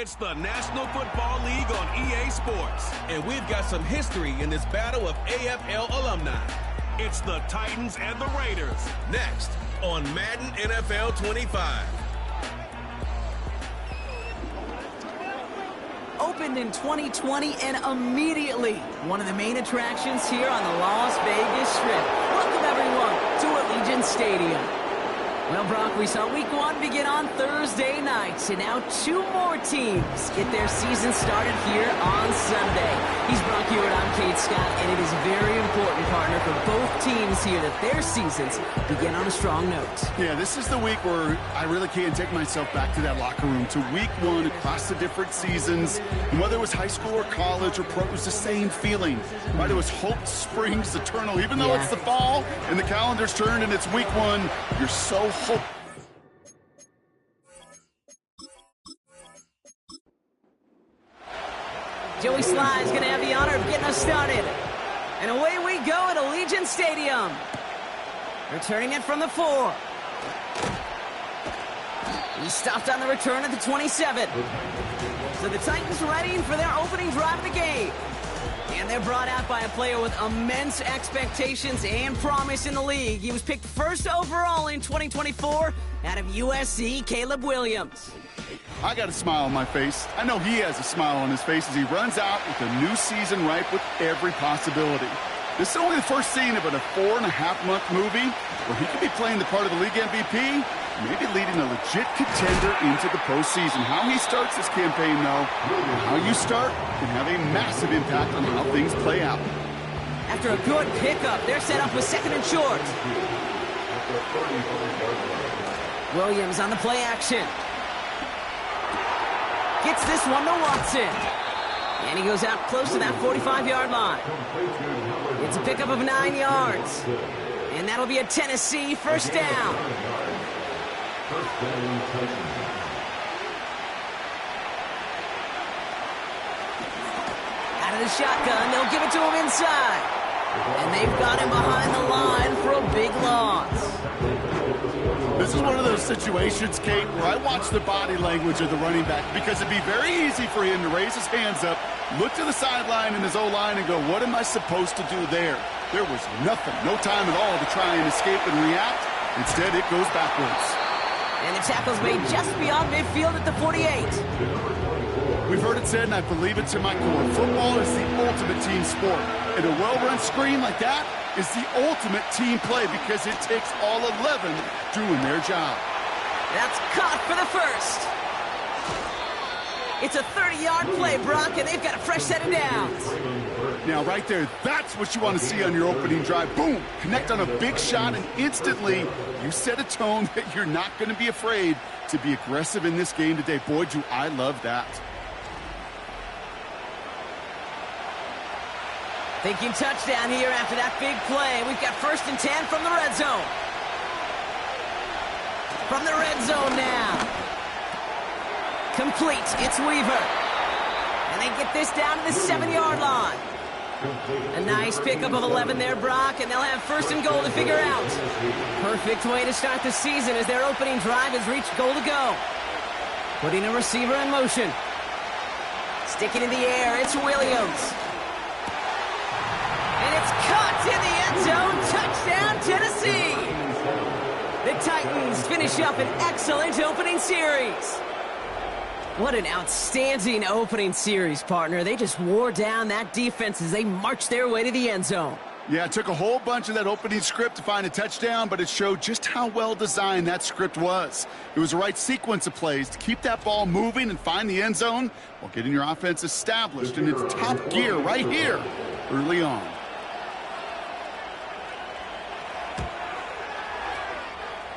It's the National Football League on EA Sports. And we've got some history in this battle of AFL alumni. It's the Titans and the Raiders. Next on Madden NFL 25. Opened in 2020 and immediately one of the main attractions here on the Las Vegas Strip. Welcome everyone to Allegiant Stadium. Well, Brock, we saw week one begin on Thursday night, and now two more teams get their season started here on Sunday. He's Brock Hewitt, I'm Kate Scott, and it is very important, partner, for both teams here that their seasons begin on a strong note. Yeah, this is the week where I really can't take myself back to that locker room, to week one across the different seasons. And whether it was high school or college or pro, it was the same feeling, right? It was hope springs eternal. Even though it's the fall and the calendar's turned and it's week one, you're so hopeful. Joey Sly is going to have the honor of getting us started. And away we go at Allegiant Stadium. Returning it from the 4. He stopped on the return at the 27. So the Titans ready for their opening drive of the game. And they're brought out by a player with immense expectations and promise in the league. He was picked first overall in 2024 out of USC, Caleb Williams. I got a smile on my face. I know he has a smile on his face as he runs out with a new season ripe with every possibility. This is only the first scene of a 4.5-month movie where he could be playing the part of the league MVP, maybe leading a legit contender into the postseason. How he starts this campaign, though, and how you start can have a massive impact on how things play out. After a good pickup, they're set up with second and short. Williams on the play action. Gets this one to Watson. And he goes out close to that 45-yard line. It's a pickup of 9 yards. And that'll be a Tennessee first down. Out of the shotgun, they'll give it to him inside. And they've got him behind the line for a big loss. This is one of those situations, Kate, where I watch the body language of the running back because it'd be very easy for him to raise his hands up, look to the sideline in his O-line and go, what am I supposed to do there? There was nothing, no time at all to try and escape and react. Instead, it goes backwards. And the tackle's made just beyond midfield at the 48. We've heard it said, and I believe it to my core, football is the ultimate team sport. And a well-run screen like that is the ultimate team play because it takes all 11 doing their job. That's caught for the first. It's a 30-yard play, Brock, and they've got a fresh set of downs. Now, right there, that's what you want to see on your opening drive. Boom! Connect on a big shot, and instantly you set a tone that you're not going to be afraid to be aggressive in this game today. Boy, do I love that. Thinking touchdown here after that big play. We've got 1st and 10 from the red zone. From the red zone now. Complete. It's Weaver. And they get this down to the 7-yard line. A nice pickup of 11 there, Brock, and they'll have 1st and goal to figure out. Perfect way to start the season as their opening drive has reached goal to go. Putting a receiver in motion. Sticking in the air, it's Williams. And it's caught in the end zone. Touchdown, Tennessee. The Titans finish up an excellent opening series. What an outstanding opening series, partner. They just wore down that defense as they marched their way to the end zone. Yeah, it took a whole bunch of that opening script to find a touchdown, but it showed just how well designed that script was. It was the right sequence of plays to keep that ball moving and find the end zone while getting your offense established in its top gear right here early on.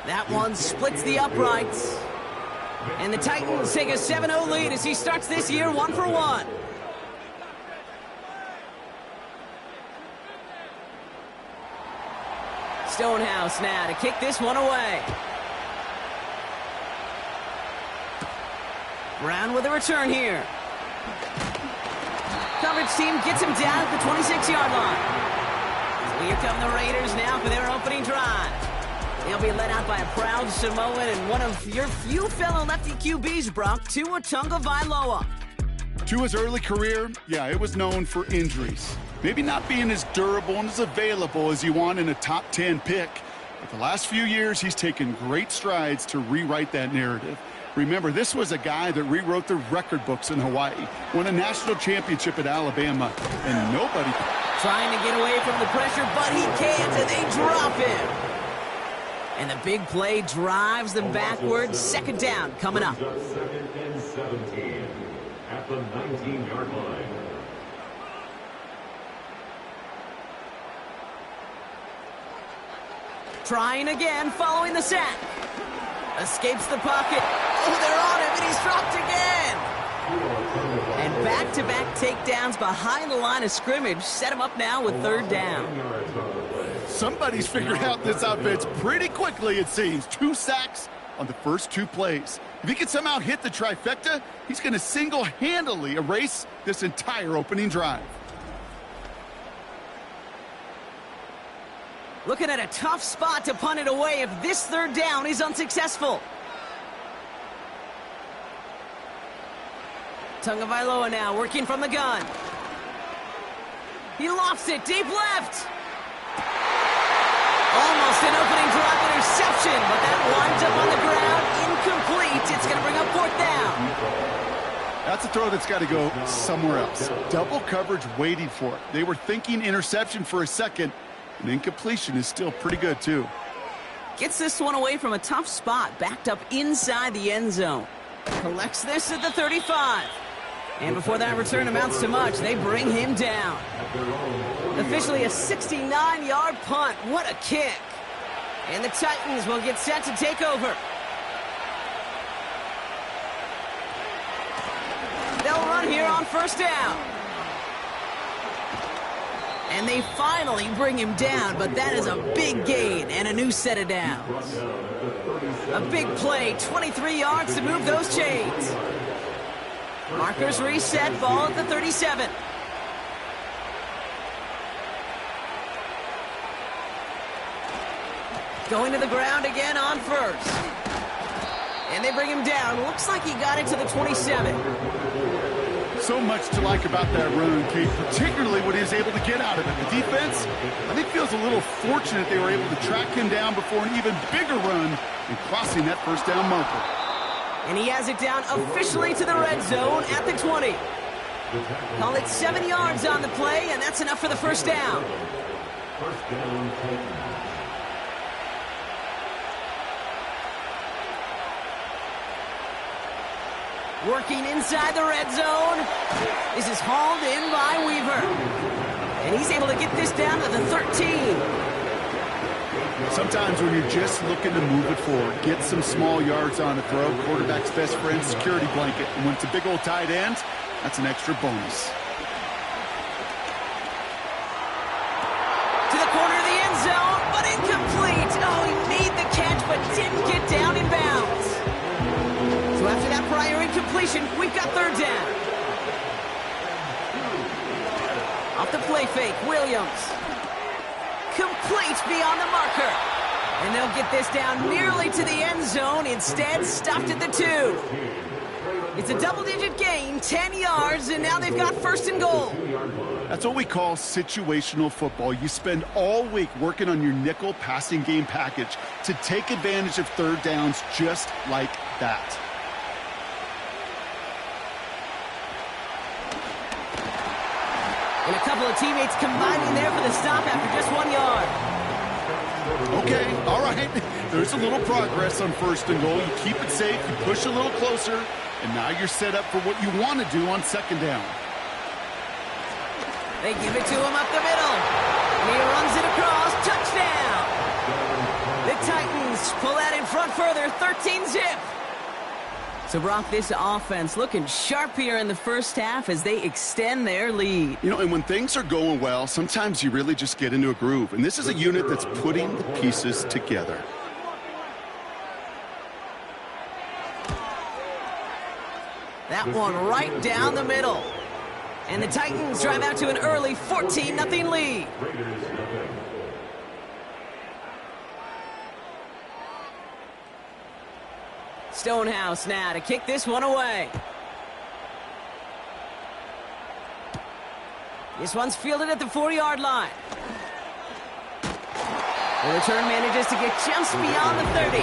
That one splits the uprights. And the Titans take a 7-0 lead as he starts this year 1 for 1. Stonehouse now to kick this one away. Brown with a return here. Coverage team gets him down at the 26-yard line. So here come the Raiders now for their opening drive. He'll be led out by a proud Samoan and one of your few fellow lefty QBs, Brock, Tua Tagovailoa. Tua's early career, yeah, it was known for injuries. Maybe not being as durable and as available as you want in a top 10 pick. But the last few years, he's taken great strides to rewrite that narrative. Remember, this was a guy that rewrote the record books in Hawaii, won a national championship at Alabama, and nobody... Trying to get away from the pressure, but he can't, and they drop him. And the big play drives them backwards. Second down coming up. Second and 17 at the 19-yard line. Trying again, following the sack. Escapes the pocket. Oh, they're on him, and he's dropped again. And back-to-back takedowns behind the line of scrimmage set him up now with third down. Somebody's figured out this offense pretty quickly, it seems. 2 sacks on the first 2 plays. If he can somehow hit the trifecta, he's going to single-handedly erase this entire opening drive. Looking at a tough spot to punt it away if this third down is unsuccessful. Tagovailoa now working from the gun. He lofts it deep left. Almost an opening drive interception, but that winds up on the ground, incomplete. It's going to bring up fourth down. That's a throw that's got to go somewhere else. Double coverage waiting for it. They were thinking interception for a second, and incompletion is still pretty good, too. Gets this one away from a tough spot, backed up inside the end zone. Collects this at the 35. And before that return amounts to much, they bring him down. Officially a 69-yard punt. What a kick. And the Titans will get set to take over. They'll run here on first down. And they finally bring him down, but that is a big gain and a new set of downs. A big play, 23 yards to move those chains. Markers reset, ball at the 37. Going to the ground again on first. And they bring him down. Looks like he got it to the 27. So much to like about that run, Kate, particularly what he was able to get out of it. The defense, I think, feels a little fortunate they were able to track him down before an even bigger run and crossing that first down marker. And he has it down officially to the red zone at the 20. Call it 7 yards on the play, and that's enough for the first down. First down, Titans. Working inside the red zone. This is hauled in by Weaver. And he's able to get this down to the 13. Sometimes when you're just looking to move it forward, get some small yards on a throw, quarterback's best friend, security blanket. And when it's a big old tight end, that's an extra bonus. To the corner of the end zone, but incomplete. Oh, he made the catch, but didn't get down in bounds. So after that prior incompletion, we've got third down. Off the play fake, Williams. Complete beyond the marker. And they'll get this down nearly to the end zone. Instead, stopped at the 2. It's a double-digit gain, 10 yards, and now they've got first and goal. That's what we call situational football. You spend all week working on your nickel passing game package to take advantage of third downs just like that. And a couple of teammates combining there for the stop after just 1 yard. Okay, all right. There's a little progress on first and goal. You keep it safe, you push a little closer, and now you're set up for what you want to do on second down. They give it to him up the middle. And he runs it across. Touchdown! The Titans pull that in front further, 13-zip. So, Brock, this offense looking sharp here in the first half as they extend their lead. You know, and when things are going well, sometimes you really just get into a groove. And this is a unit that's putting the pieces together. That one right down the middle. And the Titans drive out to an early 14-0 lead. Stonehouse now to kick this one away. This one's fielded at the 4-yard line. The return manages to get just beyond the 30.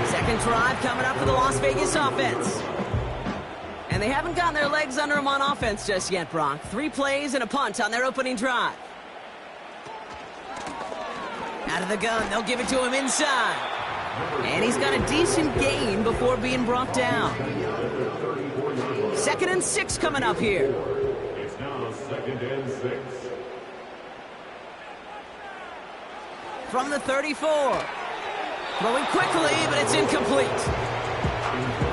Second drive coming up for the Las Vegas offense. And they haven't gotten their legs under them on offense just yet, Brock. 3 plays and a punt on their opening drive. Out of the gun, they'll give it to him inside. And he's got a decent gain before being brought down. 2nd and 6 coming up here. It's now 2nd and 6. From the 34. Throwing quickly, but it's incomplete.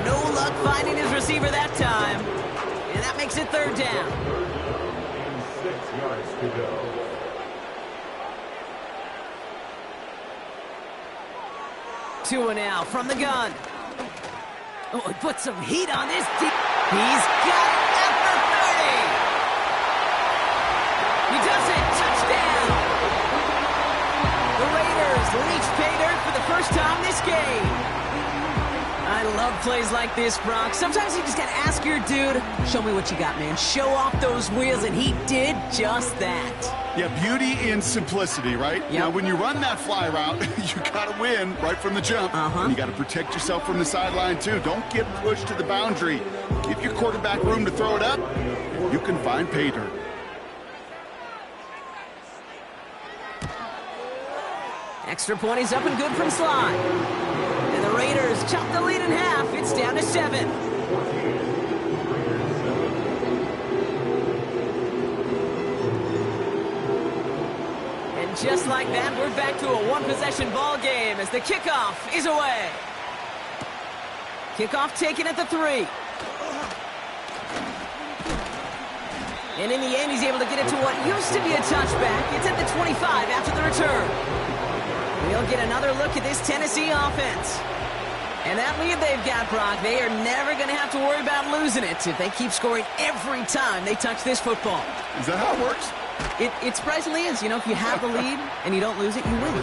No luck finding his receiver that time. And that makes it 3rd down. And 6 yards to go. Tua now from the gun. Oh, he put some heat on this deep. He's got it at the 30. He does it. Touchdown. The Raiders reach pay dirt for the first time this game. I love plays like this, Brock. Sometimes you just got to ask your dude, show me what you got, man. Show off those wheels, and he did just that. Yeah, beauty in simplicity, right? Yep. Now, when you run that fly route, you got to win right from the jump. And you got to protect yourself from the sideline, too. Don't get pushed to the boundary. Give your quarterback room to throw it up, and you can find pay dirt. Extra point is up and good from Sly. And the Raiders chop the lead in half. It's down to 7. And just like that, we're back to a 1-possession ball game as the kickoff is away. Kickoff taken at the 3. And in the end, he's able to get it to what used to be a touchback. It's at the 25 after the return. We'll get another look at this Tennessee offense. And that lead they've got, Brock, they are never going to have to worry about losing it if they keep scoring every time they touch this football. Is that how it works? It surprisingly is. You know, if you have the lead and you don't lose it, you win.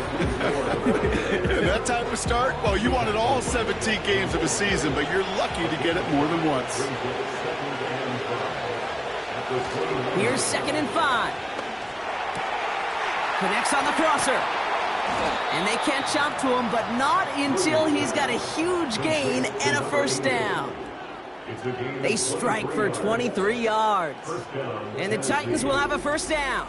And that type of start, well, you wanted all 17 games of a season, but you're lucky to get it more than once. Here's 2nd and 5. Connects on the crosser. And they can't chop to him, but not until he's got a huge gain and a 1st down. They strike for 23 yards. And the Titans will have a 1st down.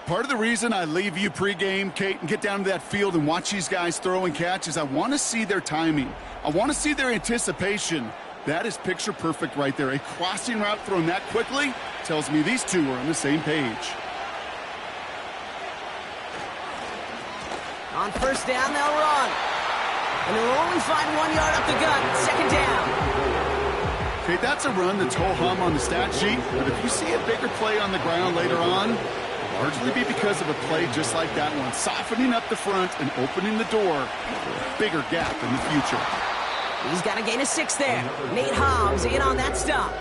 Part of the reason I leave you pregame, Kate, and get down to that field and watch these guys throw and catch is I want to see their timing. I want to see their anticipation. That is picture perfect right there. A crossing route thrown that quickly tells me these two are on the same page. On 1st down, they'll run. And they'll only find 1 yard up the gut. 2nd down. Okay, that's a run that's ho-hum on the stat sheet, but if you see a bigger play on the ground later on, it'll largely be because of a play just like that one, softening up the front and opening the door for a bigger gap in the future. He's got a gain of 6 there. Nate Hobbs in on that stop.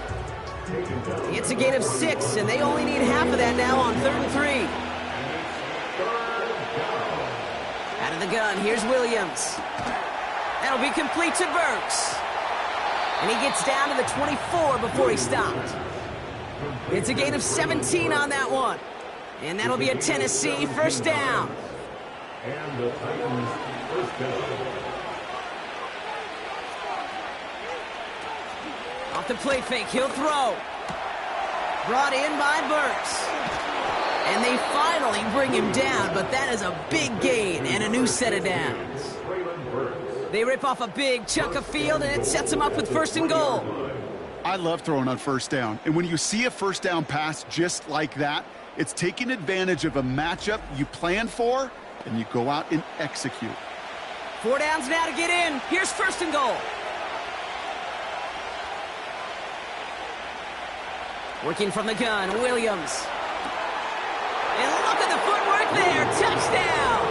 It's a gain of 6, and they only need half of that now on 3rd and 3. Out of the gun, here's Williams. That'll be complete to Burks. And he gets down to the 24 before he stopped. It's a gain of 17 on that one. And that'll be a Tennessee 1st down. And the Titans 1st down. Off the play fake, he'll throw. Brought in by Burks. And they finally bring him down, but that is a big gain and a new set of downs. They rip off a big chunk of field, and it sets them up with 1st and goal. I love throwing on 1st down. And when you see a 1st down pass just like that, it's taking advantage of a matchup you plan for, and you go out and execute. 4 downs now to get in. Here's 1st and goal. Working from the gun, Williams. And look at the footwork there. Touchdown!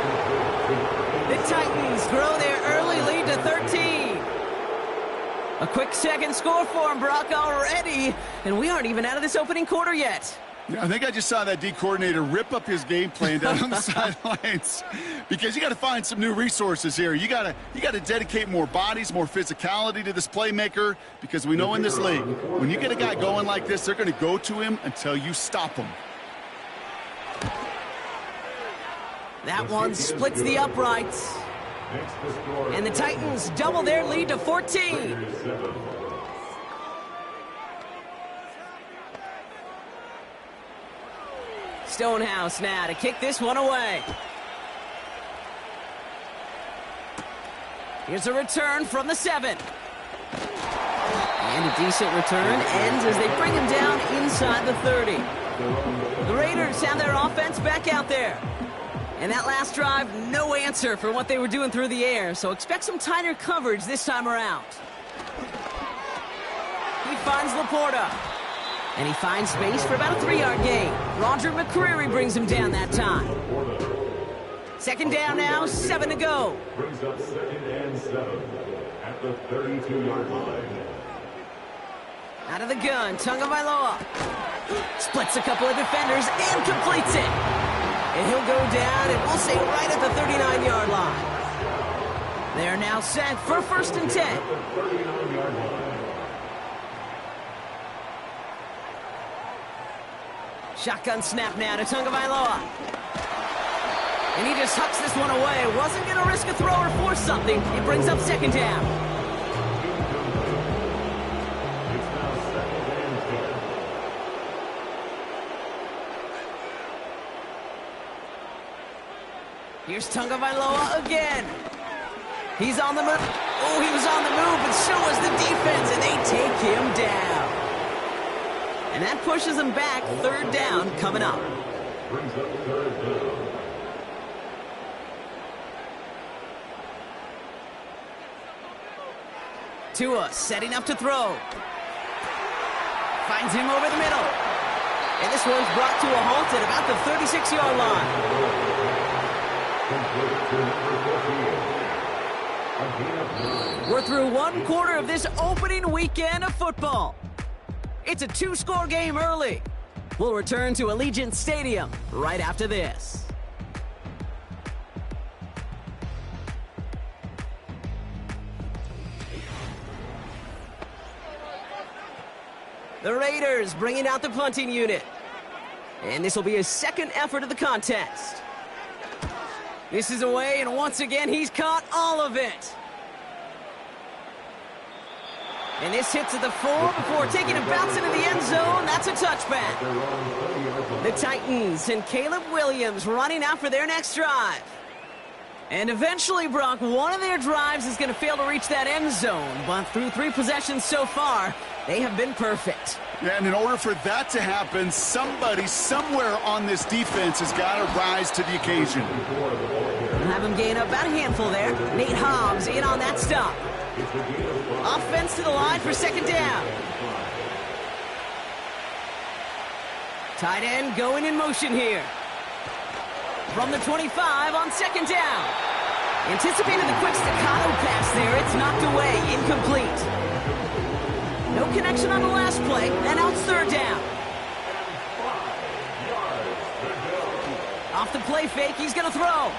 The Titans grow their early lead to 13. A quick 2nd score for them, Brock, already. And we aren't even out of this opening quarter yet. Yeah, I think I just saw that D coordinator rip up his game plan down on the sidelines, because you got to find some new resources here. You got to dedicate more bodies, more physicality to this playmaker, because we know in this league, when you get a guy going like this, they're going to go to him until you stop him. That one splits the uprights. And the Titans double their lead to 14. Stonehouse now to kick this one away. Here's a return from the 7. And a decent return ends as they bring him down inside the 30. The Raiders have their offense back out there. And that last drive, no answer for what they were doing through the air, so expect some tighter coverage this time around. He finds Laporta. And he finds space for about a 3-yard gain. Roger McCreary brings him down that time. Second down now, 7 to go. Brings up 2nd and 7 at the 32-yard line. Out of the gun, Tagovailoa splits a couple of defenders and completes it. And he'll go down, and we'll say right at the 39-yard line. They're now set for 1st and 10. Shotgun snap now to Tagovailoa. And he just hucks this one away. Wasn't going to risk a throw or force something. It brings up 2nd down. It's now 2nd and 10. Here's Tagovailoa again. He's on the move. Oh, he was on the move, but so was the defense, and they take him down. And that pushes him back. 3rd down coming up. Brings up 3rd down. Tua setting up to throw. Finds him over the middle. And this one's brought to a halt at about the 36-yard line. We're through 1 quarter of this opening weekend of football. It's a 2-score game early. We'll return to Allegiant Stadium right after this. The Raiders bringing out the punting unit. And this will be his 2nd effort of the contest. This is away, and once again, he's caught all of it. And this hits at the 4 before taking a bounce into the end zone. That's a touchback. The Titans and Caleb Williams running out for their next drive. And eventually, Brock, one of their drives is going to fail to reach that end zone. But through 3 possessions so far, they have been perfect. Yeah, and in order for that to happen, somebody somewhere on this defense has got to rise to the occasion. We'll have him gain up about a handful there. Nate Hobbs in on that stop. Offense to the line for 2nd down. Tight end going in motion here. From the 25 on 2nd down. Anticipated the quick staccato pass there. It's knocked away, incomplete. No connection on the last play, and now it's 3rd down. Off the play fake, he's going to throw.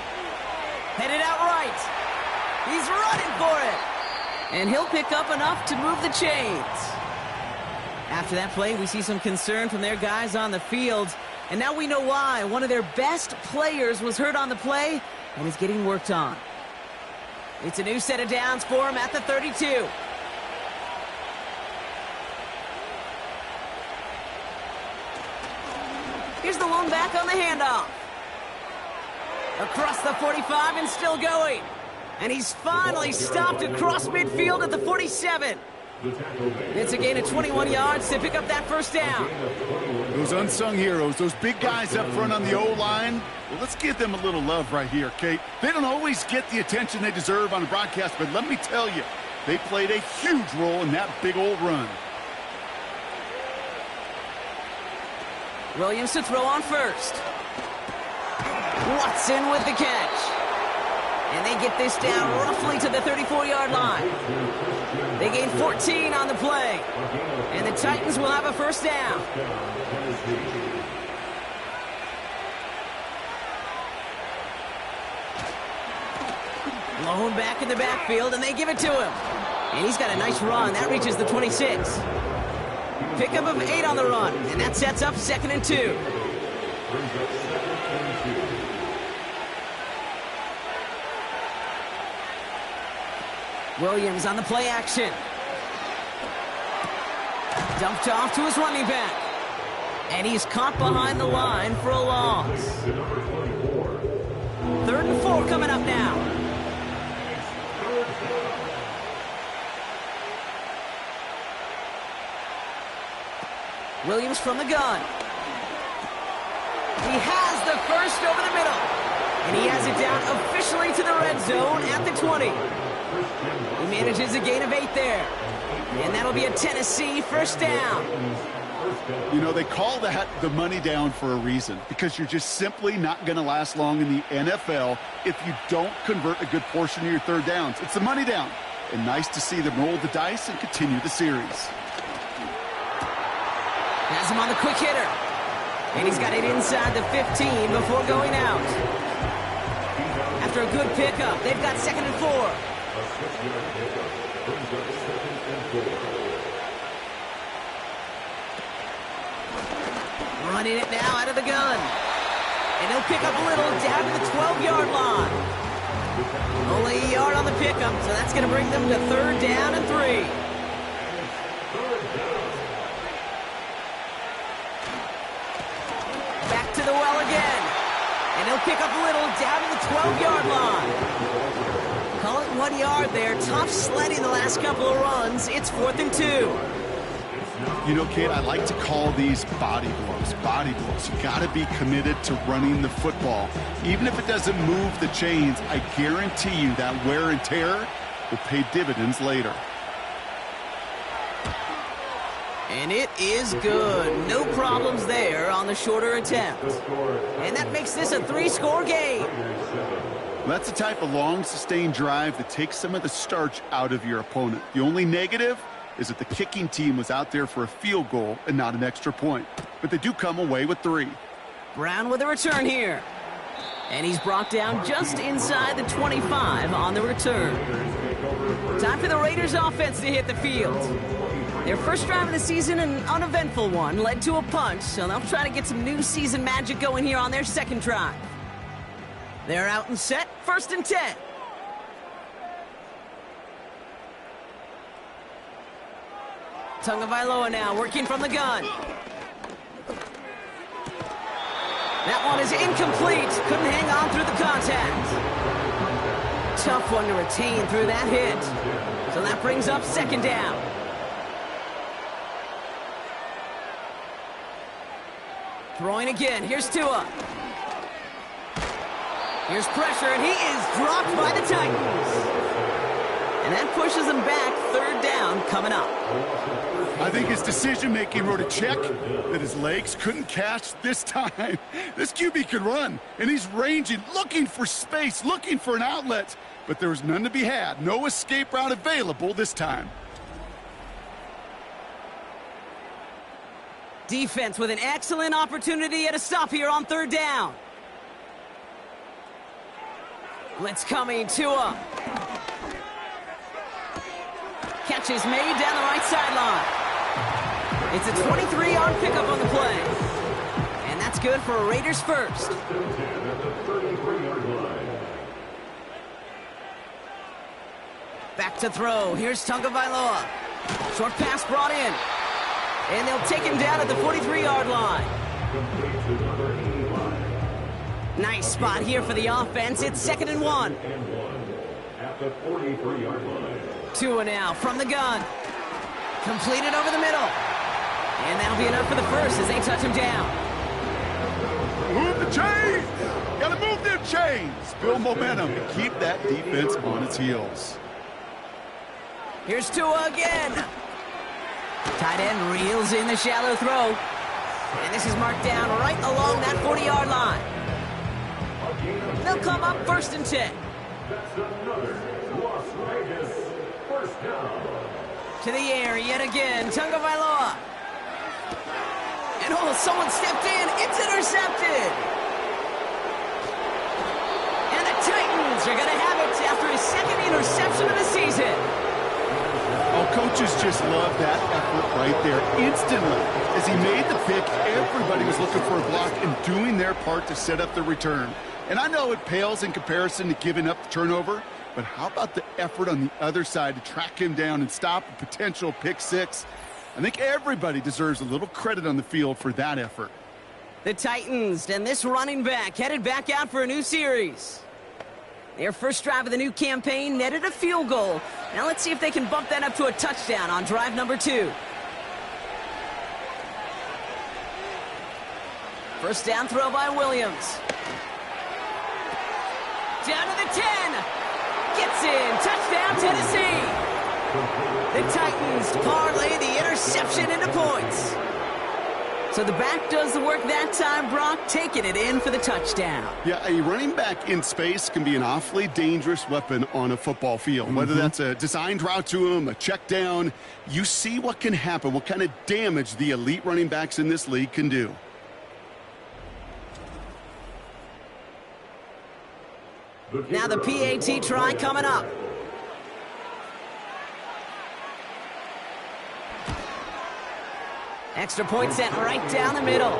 Headed out right. He's running for it. And he'll pick up enough to move the chains. After that play, we see some concern from their guys on the field. And now we know why. One of their best players was hurt on the play and is getting worked on. It's a new set of downs for him at the 32. Here's the lone back on the handoff. Across the 45 and still going. And he's finally stopped across midfield at the 47. It's a gain of 21 yards to pick up that 1st down. Those unsung heroes, those big guys up front on the O-line, well, let's give them a little love right here, Kate. They don't always get the attention they deserve on the broadcast, but let me tell you, they played a huge role in that big old run. Williams to throw on 1st. Watson with the catch. And they get this down roughly to the 34-yard line. They gain 14 on the play. And the Titans will have a 1st down. Blown back in the backfield, and they give it to him. And he's got a nice run. That reaches the 26. Pickup of 8 on the run, and that sets up 2nd and 2. Williams on the play action. Dumped off to his running back. And he's caught behind the line for a loss. 3rd and 4 coming up now. Williams from the gun. He has the first over the middle. And he has it down officially to the red zone at the 20. He manages a gain of 8 there. And that'll be a Tennessee first down. You know, they call that the money down for a reason, because you're just simply not going to last long in the NFL if you don't convert a good portion of your 3rd downs. It's the money down. And nice to see them roll the dice and continue the series. Has him on the quick hitter. And he's got it inside the 15 before going out. After a good pickup, they've got 2nd and 4. Running it now out of the gun. And he'll pick up a little down to the 12-yard line. Only a yard on the pickup, so that's going to bring them to 3rd down and 3. Back to the well again. And he'll pick up a little down to the 12-yard line. Call it 1 yard there. Tough sledding the last couple of runs. It's 4th and 2. You know, kid, I like to call these body blows. Body blows. You got to be committed to running the football. Even if it doesn't move the chains, I guarantee you that wear and tear will pay dividends later. And it is good. No problems there on the shorter attempt. And that makes this a 3-score game. That's the type of long, sustained drive that takes some of the starch out of your opponent. The only negative is that the kicking team was out there for a field goal and not an extra point. But they do come away with 3. Brown with a return here. And he's brought down just inside the 25 on the return. Time for the Raiders offense to hit the field. Their first drive of the season, an uneventful one, led to a punch, so they'll try to get some new season magic going here on their 2nd drive. They're out and set, 1st and 10. Tagovailoa now working from the gun. That one is incomplete. Couldn't hang on through the contact. Tough one to retain through that hit. So that brings up 2nd down. Throwing again. Here's Tua. Here's pressure, and he is dropped by the Titans. And that pushes him back. 3rd down coming up. I think his decision-making wrote a check that his legs couldn't catch this time. This QB could run, and he's ranging, looking for space, looking for an outlet. But there was none to be had. No escape route available this time. Defense with an excellent opportunity at a stop here on 3rd down. Blitz coming, Tua. Catch is made down the right sideline. It's a 23-yard pickup on the play. And that's good for a Raiders first. Back to throw. Here's Tagovailoa. Short pass brought in. And they'll take him down at the 43-yard line. Nice spot here for the offense. It's 2nd and 1. At the 43-yard line. Tua now from the gun. Completed over the middle. And that'll be enough for the first as they touch him down. Move the chains! Gotta move them chains! Build momentum and keep that defense on its heels. Here's Tua again. Tight end reels in the shallow throw. And this is marked down right along that 40-yard line. They'll come up 1st and 10. That's another Las Vegas first down. To the air yet again, Tagovailoa. And someone stepped in. It's intercepted. And the Titans are going to have it after his second interception of the season. Oh, coaches just love that effort right there. Instantly, as he made the pick, everybody was looking for a block and doing their part to set up the return. And I know it pales in comparison to giving up the turnover, but how about the effort on the other side to track him down and stop a potential pick six? I think everybody deserves a little credit on the field for that effort. The Titans and this running back headed back out for a new series. Their first drive of the new campaign netted a field goal. Now let's see if they can bump that up to a touchdown on drive number 2. First down throw by Williams. Down to the 10. Gets in. Touchdown, Tennessee. The Titans parlay the interception into points. So the back does the work that time, Brock, taking it in for the touchdown. Yeah, a running back in space can be an awfully dangerous weapon on a football field. Whether that's a designed route to him, a check down, you see what can happen, what kind of damage the elite running backs in this league can do. Now the PAT try coming up. Extra point sent right down the middle.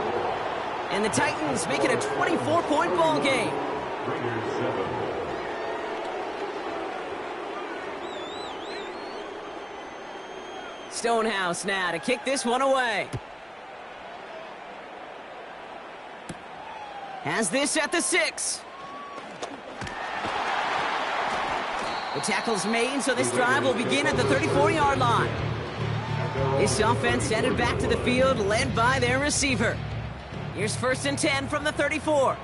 And the Titans make it a 24-point ball game. Stonehouse now to kick this one away. Has this at the 6. The tackle's made, so this drive will begin at the 34-yard line. This offense headed back to the field, led by their receiver. Here's 1st and 10 from the 34.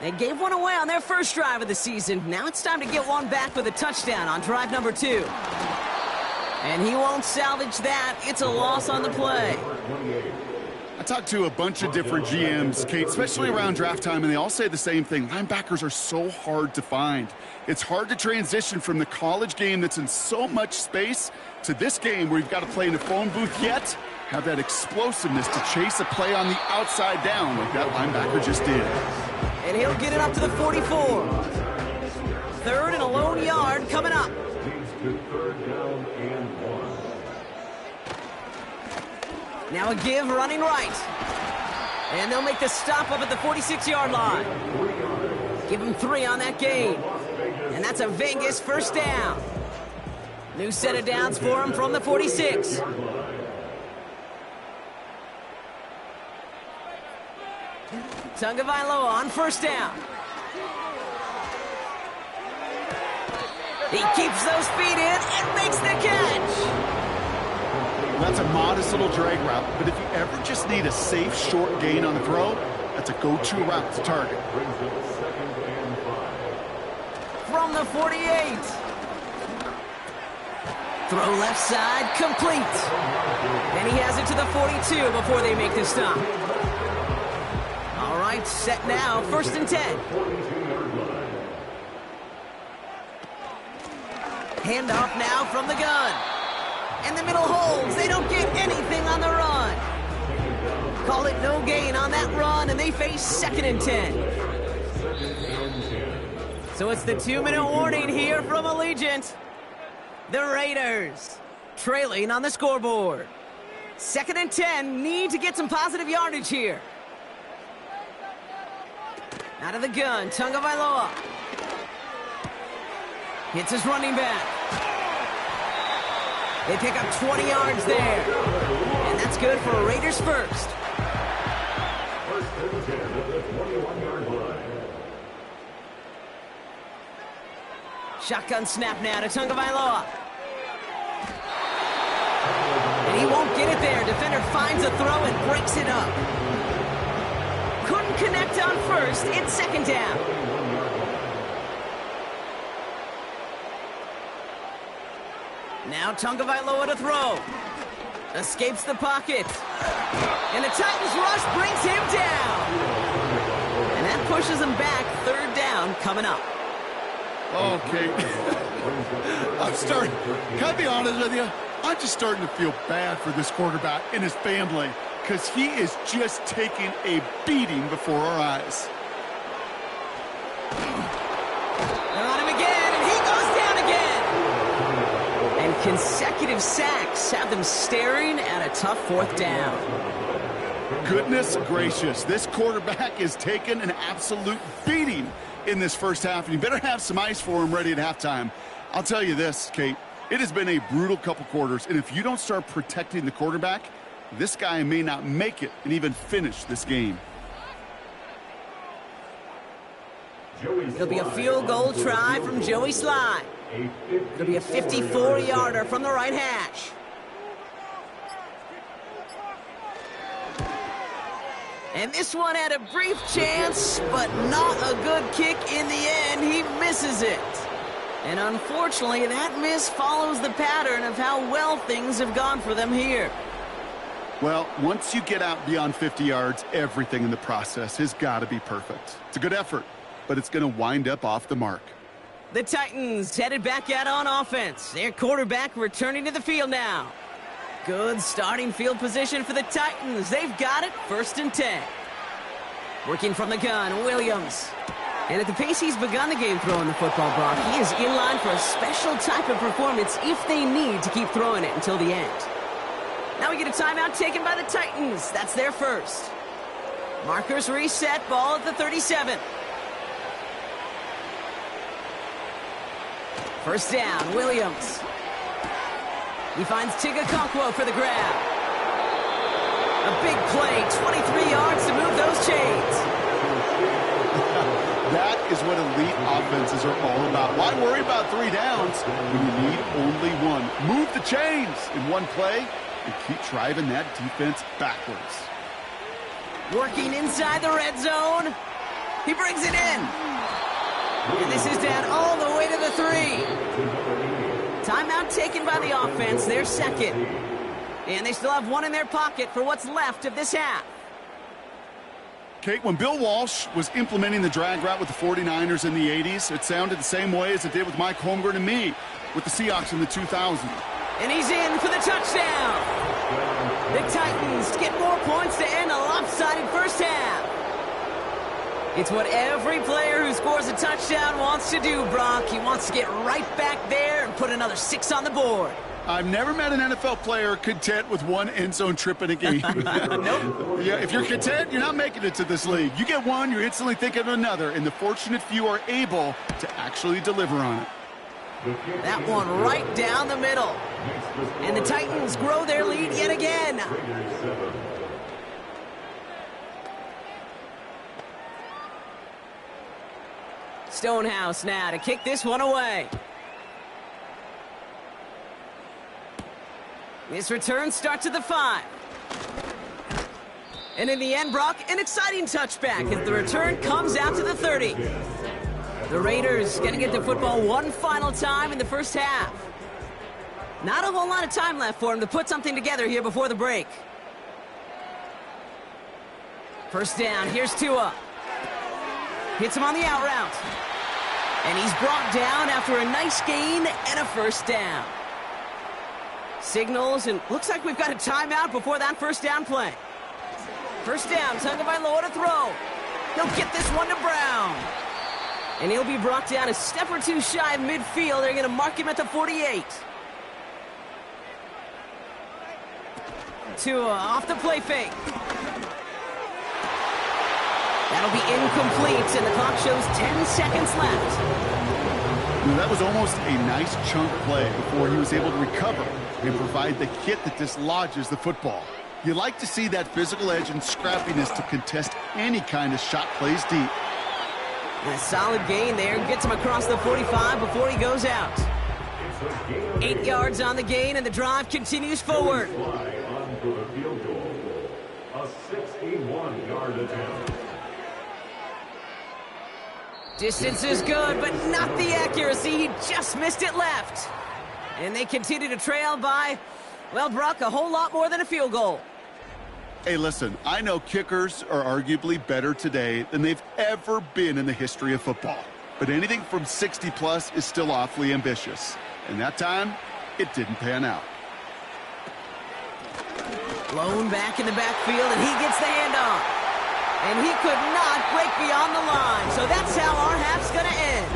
They gave one away on their first drive of the season. Now it's time to get one back with a touchdown on drive number 2. And he won't salvage that. It's a loss on the play. I talked to a bunch of different GMs, Kate, especially around draft time, and they all say the same thing. Linebackers are so hard to find. It's hard to transition from the college game that's in so much space to this game where you've got to play in a phone booth, yet have that explosiveness to chase a play on the outside down like that linebacker just did. And he'll get it up to the 44. 3rd and a lone yard coming up. Now a give running right. And they'll make the stop up at the 46-yard line. Give him 3 on that game. And that's a Vegas first down. New set of downs for him from the 46. Tagovailoa on first down. He keeps those feet in and makes the catch. That's a modest little drag route, but if you ever just need a safe, short gain on the throw, that's a go-to route to target. From the 48. Throw left side, complete. And he has it to the 42 before they make the stop. All right, set now, 1st and 10. Handoff now from the gun. And the middle holds. They don't get anything on the run. Call it no gain on that run, and they face 2nd and 10. So it's the 2-minute warning here from Allegiant. The Raiders trailing on the scoreboard. 2nd and 10, need to get some positive yardage here. Out of the gun, Tagovailoa. Hits his running back. They pick up 20 yards there. And that's good for a Raiders first. Shotgun snap now to Tagovailoa. And he won't get it there. Defender finds a throw and breaks it up. Couldn't connect on first. It's 2nd down. Now Tagovailoa to throw. Escapes the pocket. And the Titans rush brings him down. And that pushes him back. 3rd down coming up. Okay. Can I be honest with you? I'm just starting to feel bad for this quarterback and his family because he is just taking a beating before our eyes. They're on him again, and he consecutive sacks have them staring at a tough fourth down. Goodness gracious, this quarterback is taking an absolute beating in this first half, and you better have some ice for him ready at halftime. I'll tell you this, Kate, it has been a brutal couple quarters, and if you don't start protecting the quarterback, this guy may not make it and even finish this game. It'll be a field goal try from Joey Sly. It'll be a 54-yarder from the right hash. And this one had a brief chance, but not a good kick in the end. He misses it. And unfortunately, that miss follows the pattern of how well things have gone for them here. Well, once you get out beyond 50 yards, everything in the process has got to be perfect. It's a good effort, but it's going to wind up off the mark. The Titans headed back out on offense. Their quarterback returning to the field now. Good starting field position for the Titans. They've got it, 1st and 10. Working from the gun, Williams. And at the pace he's begun the game throwing the football, Brock, he is in line for a special type of performance if they need to keep throwing it until the end. Now we get a timeout taken by the Titans. That's their first. Markers reset, ball at the 37. First down, Williams. He finds Tigakonkwo for the grab. A big play, 23 yards to move those chains. That is what elite offenses are all about. Why worry about 3 downs when you need only one? Move the chains in one play and keep driving that defense backwards. Working inside the red zone. He brings it in. And this is down all the way to the 3. Timeout taken by the offense, their second. And they still have one in their pocket for what's left of this half. Kate, when Bill Walsh was implementing the drag route with the 49ers in the 80s, it sounded the same way as it did with Mike Holmgren and me with the Seahawks in the 2000s. And he's in for the touchdown. The Titans get more points to end a lopsided first half. It's what every player who scores a touchdown wants to do, Brock. He wants to get right back there and put another 6 on the board. I've never met an NFL player content with one end zone trip in a game. Nope. Yeah, if you're content, you're not making it to this league. You get one, you're instantly thinking of another, and the fortunate few are able to actually deliver on it. That one right down the middle. And the Titans grow their lead yet again. Stonehouse now to kick this one away. This return starts at the 5. And in the end, Brock, an exciting touchback as the return comes out to the 30. The Raiders going to get the football one final time in the first half. Not a whole lot of time left for them to put something together here before the break. First down, here's Tua. Hits him on the out route. And he's brought down after a nice gain and a first down. Signals, and looks like we've got a timeout before that first down play. First down, Tagovailoa to throw. He'll get this one to Brown. And he'll be brought down a step or two shy of midfield. They're going to mark him at the 48. Tua off the play fake. That'll be incomplete, and the clock shows 10 seconds left. Now, that was almost a nice chunk play before he was able to recover and provide the hit that dislodges the football. You like to see that physical edge and scrappiness to contest any kind of shot plays deep. A solid gain there. Gets him across the 45 before he goes out. 8 yards on the gain, and the drive continues forward. A 61-yard attempt. Distance is good, but not the accuracy. He just missed it left. And they continue to trail by, well, Brock, a whole lot more than a field goal. Hey, listen, I know kickers are arguably better today than they've ever been in the history of football. But anything from 60-plus is still awfully ambitious. And that time, it didn't pan out. Blown back in the backfield, and he gets the handoff. And he could not break beyond the line. So that's how our half's going to end.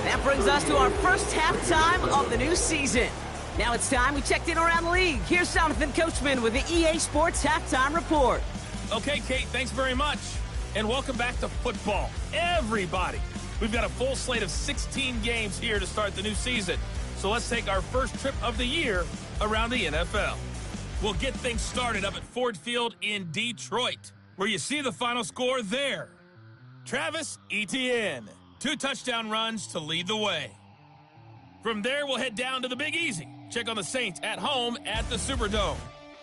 That that brings us to our first halftime of the new season. Now it's time we checked in around the league. Here's Jonathan Coachman with the EA Sports Halftime Report. Okay, Kate, thanks very much. And welcome back to football. Everybody. We've got a full slate of 16 games here to start the new season. So let's take our first trip of the year around the NFL. We'll get things started up at Ford Field in Detroit, where you see the final score there. Travis Etienne, 2 touchdown runs to lead the way. From there, we'll head down to the Big Easy. Check on the Saints at home at the Superdome.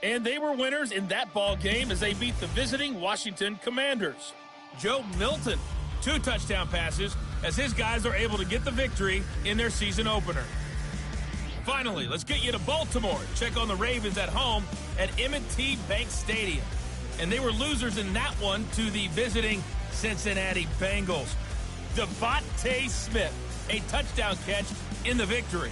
And they were winners in that ball game as they beat the visiting Washington Commanders. Joe Milton, 2 touchdown passes as his guys are able to get the victory in their season opener. Finally, let's get you to Baltimore. Check on the Ravens at home at M&T Bank Stadium. And they were losers in that one to the visiting Cincinnati Bengals. Devontae Smith, a touchdown catch in the victory.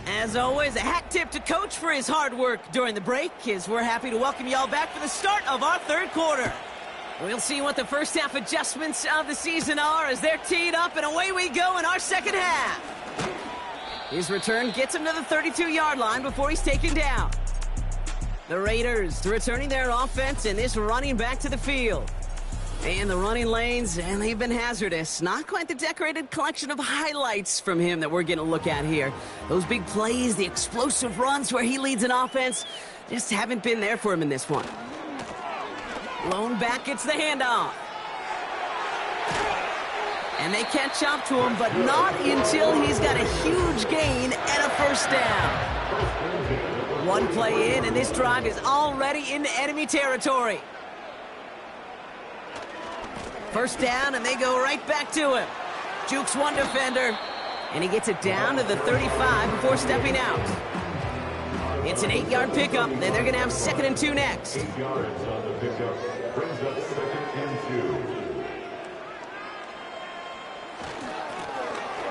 As always, a hat tip to Coach for his hard work during the break, as we're happy to welcome you all back for the start of our third quarter. We'll see what the first half adjustments of the season are as they're teed up, and away we go in our second half. His return gets him to the 32-yard line before he's taken down. The Raiders returning their offense and this running back to the field. And the running lanes, and they've been hazardous. Not quite the decorated collection of highlights from him that we're going to look at here. Those big plays, the explosive runs where he leads an offense, just haven't been there for him in this one. Lone back gets the handoff. And they catch up to him, but not until he's got a huge gain and a first down. One play in, and this drive is already into enemy territory. First down, and they go right back to him. Jukes one defender, and he gets it down to the 35 before stepping out. It's an 8-yard pickup, and they're going to have 2nd and 2 next. 8 yards on the pickup, brings up 2nd and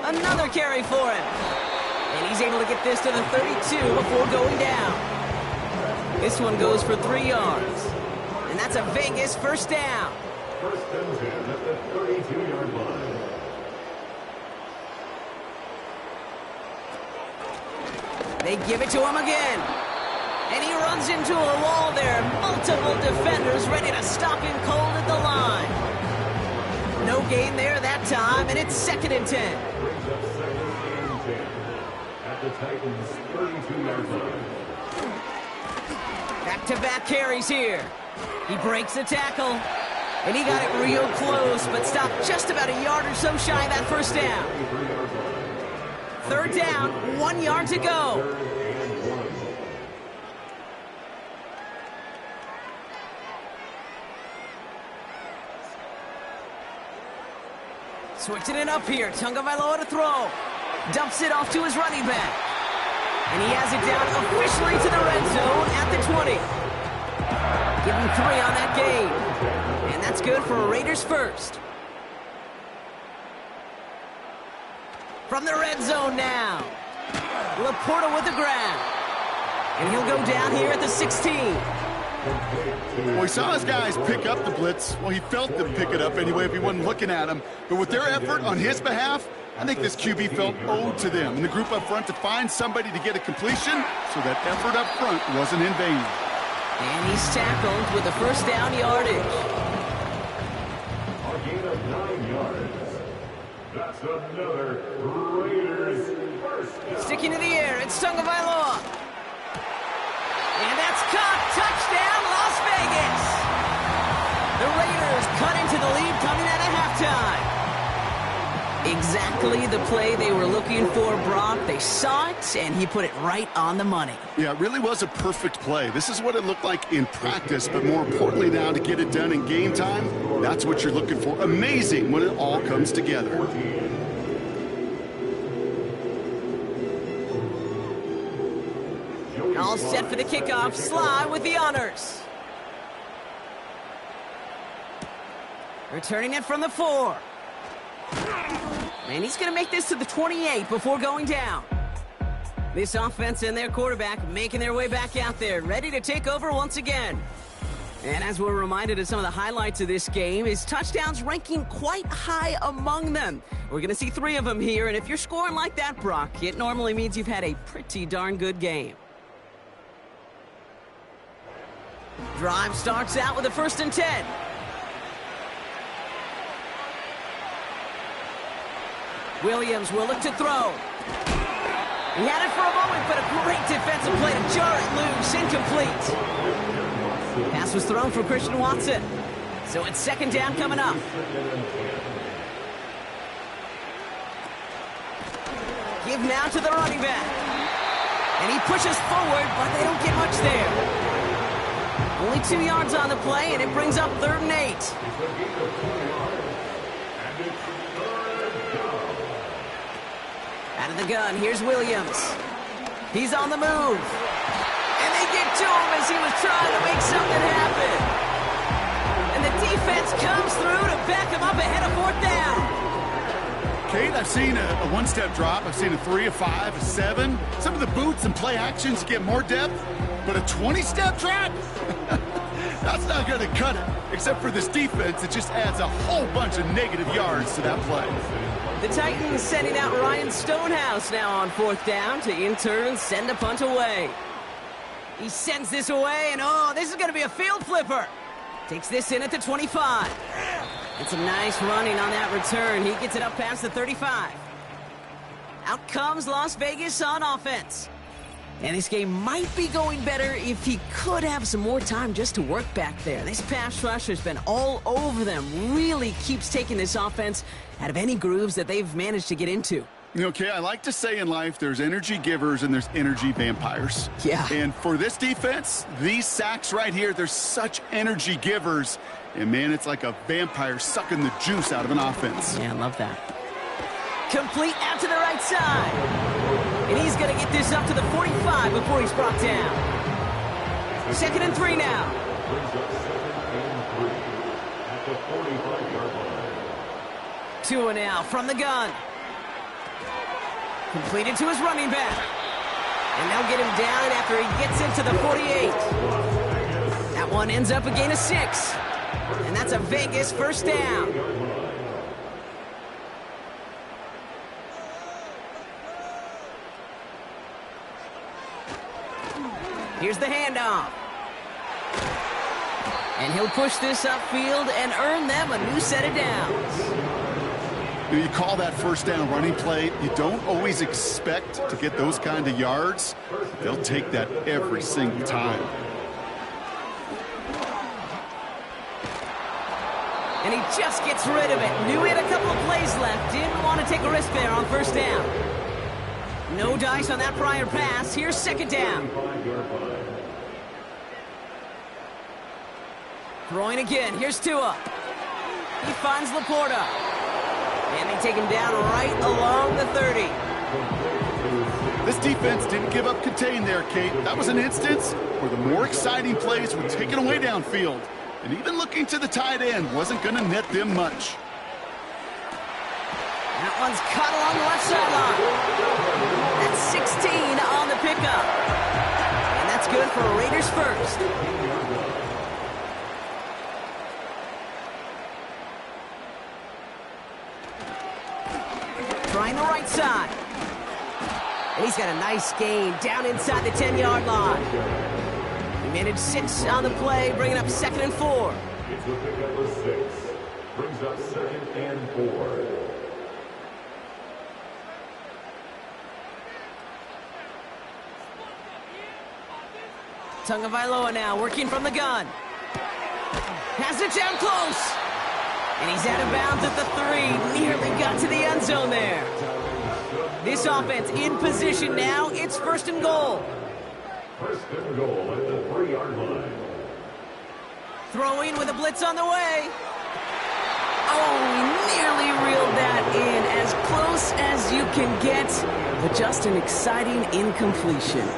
2. Another carry for him. And he's able to get this to the 32 before going down. This one goes for 3 yards. And that's a Vegas first down. First and 10 at the 32-yard line. They give it to him again. And he runs into a wall there. Multiple defenders ready to stop him cold at the line. No gain there that time, and it's 2nd and 10. Brings up 2nd and 10 at the Titans' 32-yard line. Back-to-back carries here. He breaks the tackle. And he got it real close, but stopped just about a yard or so shy of that first down. 3rd down, 1 yard to go. Switching it up here. Tagovailoa to throw. Dumps it off to his running back. And he has it down officially to the red zone at the 20. Give him 3 on that game. And that's good for a Raiders first. From the red zone now. Laporta with the grab. And he'll go down here at the 16. Well, he saw his guys pick up the blitz. Well, he felt them pick it up anyway if he wasn't looking at them. But with their effort on his behalf, I think this QB felt owed to them. And the group up front to find somebody to get a completion so that effort up front wasn't in vain. And he's tackled with the first down yardage. A gain of 9 yards. That's another Raiders first down. Sticking to the air, it's Tagovailoa. And that's caught. Touchdown, Las Vegas. The Raiders cut into the lead coming out of halftime. Exactly the play they were looking for, Brock. They saw it, and he put it right on the money. Yeah, it really was a perfect play. This is what it looked like in practice, but more importantly now to get it done in game time, that's what you're looking for. Amazing when it all comes together. All set for the kickoff. Sly with the honors. Returning it from the 4. And he's going to make this to the 28 before going down. This offense and their quarterback making their way back out there, ready to take over once again. And as we're reminded of some of the highlights of this game, his touchdowns ranking quite high among them. We're going to see 3 of them here, and if you're scoring like that, Brock, it normally means you've had a pretty darn good game. Drive starts out with a 1st and 10. Williams will look to throw. He had it for a moment, but a great defensive play to jar it loose, incomplete. Pass was thrown for Christian Watson. So it's 2nd down coming up. Give now to the running back. And he pushes forward, but they don't get much there. Only 2 yards on the play, and it brings up 3rd and 8. Out of the gun, here's Williams. He's on the move. And they get to him as he was trying to make something happen. And the defense comes through to back him up ahead of 4th down. Kate, I've seen a 1-step drop. I've seen a 3, a 5, a 7. Some of the boots and play actions get more depth, but a 20-step drop? That's not going to cut it. Except for this defense, it just adds a whole bunch of negative yards to that play. The Titans sending out Ryan Stonehouse now on 4th down to in turn send a punt away. He sends this away, and oh, this is going to be a field flipper. Takes this in at the 25. And some nice running on that return. He gets it up past the 35. Out comes Las Vegas on offense. And this game might be going better if he could have some more time just to work back there. This pass rush has been all over them. Really keeps taking this offense out of any grooves that they've managed to get into. Okay, I like to say in life there's energy givers and there's energy vampires. Yeah. And for this defense, these sacks right here, they're such energy givers. And, man, it's like a vampire sucking the juice out of an offense. Yeah, I love that. Complete out to the right side. And he's going to get this up to the 45 before he's brought down. 2nd and 3 now. 2 and out from the gun. Completed to his running back. And they'll get him down after he gets into the 48. That one ends up a gain of 6. And that's a Vegas 1st down. Here's the handoff. And he'll push this upfield and earn them a new set of downs. You call that 1st down running play. You don't always expect to get those kind of yards. They'll take that every single time. And he just gets rid of it. Knew he had a couple of plays left. Didn't want to take a risk there on 1st down. No dice on that prior pass. Here's 2nd down. Throwing again. Here's Tua. He finds Laporta. And they take him down right along the 30. This defense didn't give up contain there, Kate. That was an instance where the more exciting plays were taken away downfield. And even looking to the tight end wasn't going to net them much. That one's cut along the left sideline. That's 16 on the pickup. And that's good for Raiders 1st. Trying the right side. And he's got a nice gain down inside the 10-yard line. He managed 6 on the play, bringing up 2nd and 4. It's the pickup of 6. Brings up 2nd and 4. Tagovailoa now working from the gun. Has it down close. And he's out of bounds at the 3. Nearly got to the end zone there. This offense in position now. It's 1st and goal. 1st and goal at the 3-yard line. Throwing with a blitz on the way. Oh, nearly reeled that in. As close as you can get. But just an exciting incompletion.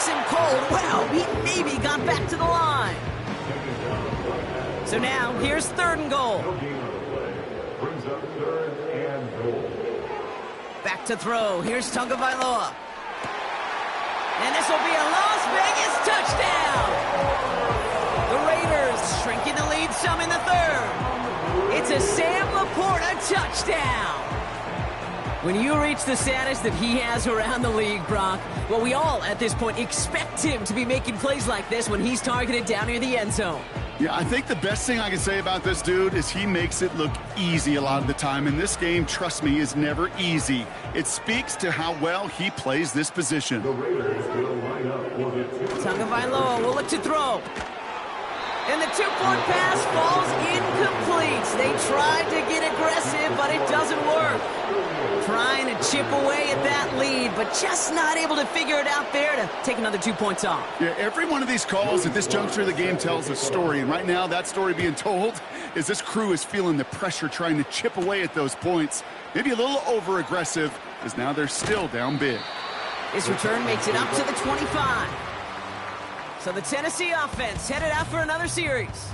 Nice and cold. Wow, he maybe got back to the line. So now, here's 3rd and goal. Brings up 3rd and goal. Back to throw. Here's Tagovailoa. And this will be a Las Vegas touchdown. The Raiders shrinking the lead some in the 3rd. It's a Sam Laporta touchdown. When you reach the status that he has around the league, Brock, well, we all at this point expect him to be making plays like this when he's targeted down near the end zone. Yeah, I think the best thing I can say about this dude is he makes it look easy a lot of the time. And this game, trust me, is never easy. It speaks to how well he plays this position. The Raiders will line up for the Tagovailoa will look to throw. And the 2-point pass falls incomplete. They tried to get aggressive, but it doesn't work. Trying to chip away at that lead, but just not able to figure it out there to take another 2 points off. Yeah, every one of these calls at this juncture of the game tells a story. And right now, that story being told is this crew is feeling the pressure trying to chip away at those points. Maybe a little over-aggressive, as now they're still down big. This return makes it up to the 25. So the Tennessee offense headed out for another series.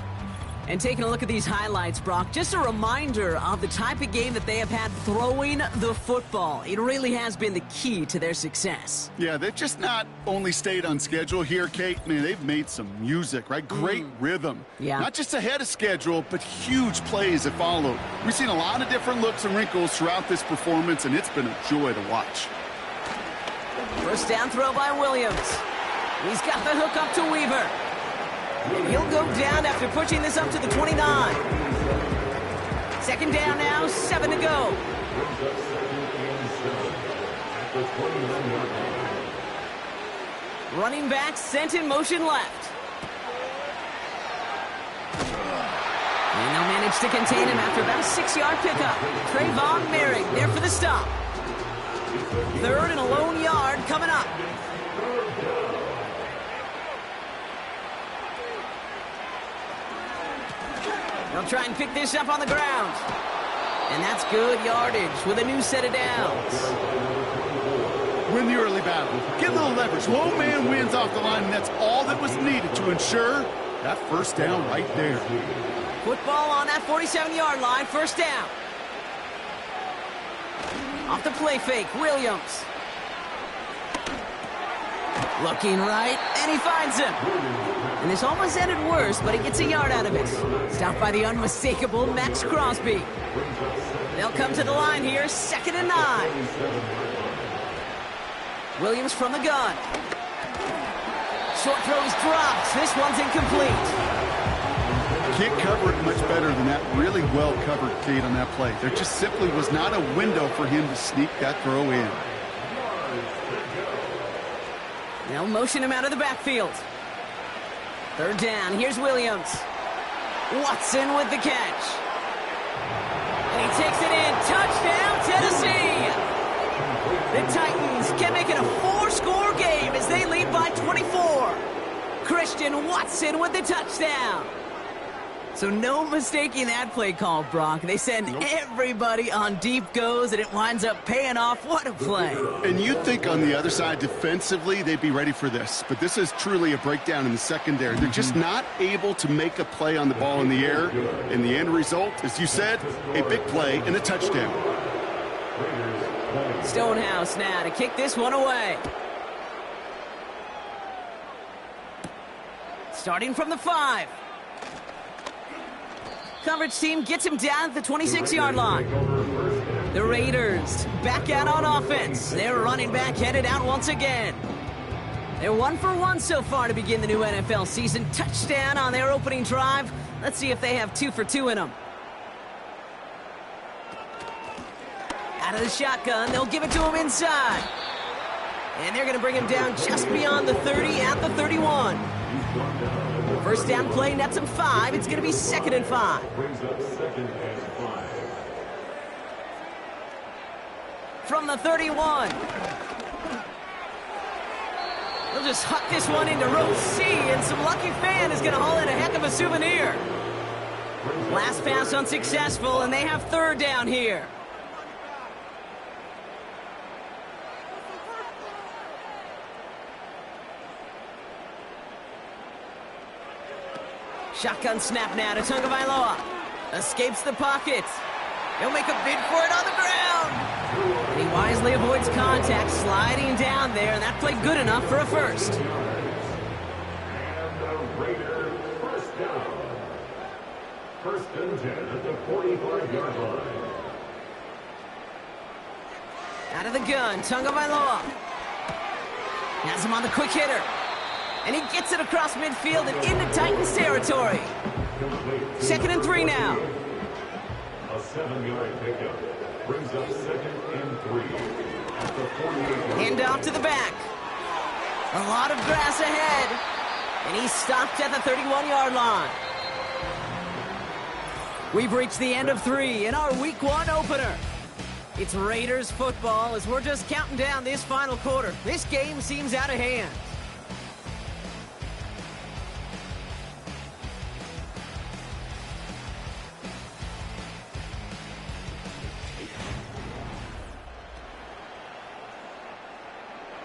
And taking a look at these highlights, Brock, just a reminder of the type of game that they have had throwing the football. It really has been the key to their success. Yeah, they've just not only stayed on schedule here, Kate. Man, they've made some music, right? Great rhythm. Yeah. Not just ahead of schedule, but huge plays that followed. We've seen a lot of different looks and wrinkles throughout this performance, and it's been a joy to watch. First down throw by Williams. He's got the hook up to Weaver. And he'll go down after pushing this up to the 29. 2nd down now, 7 to go. Running back sent in motion left. And they'll manage to contain him after about a 6-yard pickup. Trayvon Merrick there for the stop. 3rd and a lone yard coming up. They'll try and pick this up on the ground. And that's good yardage with a new set of downs. Win the early battle. Get a little leverage. Low man wins off the line, and that's all that was needed to ensure that first down right there. Football on that 47-yard line, 1st down. Off the play fake, Williams. Looking right, and he finds him. And this almost ended worse, but he gets a yard out of it. Stopped by the unmistakable Max Crosby. They'll come to the line here, 2nd and 9. Williams from the gun. Short throw is dropped. This one's incomplete. Can't cover it much better than that. Really well covered, Kate, on that play. There just simply was not a window for him to sneak that throw in. They'll motion him out of the backfield. 3rd down. Here's Williams. Watson with the catch. And he takes it in. Touchdown, Tennessee! The Titans can make it a 4-score game as they lead by 24. Christian Watson with the touchdown. So no mistaking that play call, Brock. They send everybody on deep goes, and it winds up paying off. What a play. And you'd think on the other side, defensively, they'd be ready for this. But this is truly a breakdown in the secondary. They're just not able to make a play on the ball in the air. And the end result, as you said, a big play and a touchdown. Stonehouse now to kick this one away. Starting from the 5. Coverage team gets him down at the 26-yard line. The Raiders back out on offense. Their running back headed out once again. They're 1 for 1 so far to begin the new NFL season. Touchdown on their opening drive. Let's see if they have 2 for 2 in them. Out of the shotgun, they'll give it to him inside. And they're going to bring him down just beyond the 30 at the 31. First down play, nets him 5. It's going to be 2nd and 5. Brings up 2nd and 5. From the 31. They'll just huck this one into row C, and some lucky fan is going to haul in a heck of a souvenir. Last pass unsuccessful, and they have 3rd down here. Shotgun snap now to Tagovailoa. Escapes the pocket. He'll make a bid for it on the ground. And he wisely avoids contact, sliding down there, and that played good enough for a first. And the Raiders first down. First and 10 at the 45-yard line. Out of the gun, Tagovailoa. Has him on the quick hitter. And he gets it across midfield and into Titans territory. 2nd and 3 now. A 7-yard pickup brings up 2nd and 3 at the 48-yard line. Hand off to the back. A lot of grass ahead. And he's stopped at the 31-yard line. We've reached the end of 3 in our Week 1 opener. It's Raiders football as we're just counting down this final quarter. This game seems out of hand.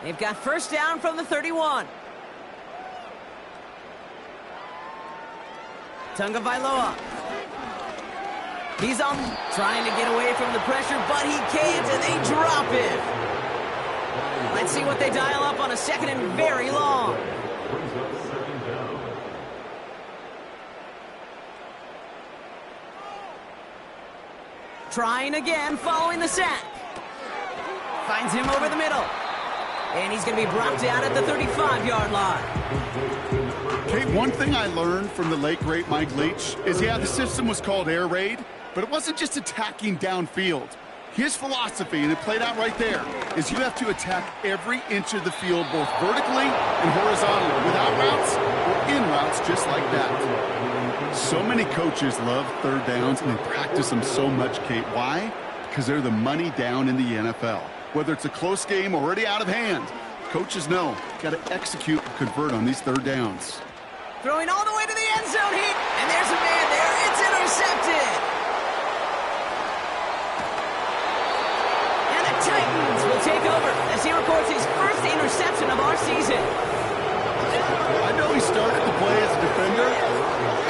They've got first down from the 31. Tagovailoa. He's on, trying to get away from the pressure, but he can't, and they drop him. Let's see what they dial up on a 2nd and very long. Brings up 2nd down. Trying again, following the sack. Finds him over the middle. And he's going to be brought down at the 35-yard line. Kate, one thing I learned from the late, great Mike Leach is, yeah, the system was called air raid, but it wasn't just attacking downfield. His philosophy, and it played out right there, is you have to attack every inch of the field, both vertically and horizontally, without routes or in routes, just like that. So many coaches love third downs, and they practice them so much, Kate. Why? Because they're the money down in the NFL. Whether it's a close game already out of hand, coaches know, got to execute and convert on these third downs. Throwing all the way to the end zone, and there's a man there. It's intercepted. And the Titans will take over as he records his first interception of our season. I know he started to play as a defender.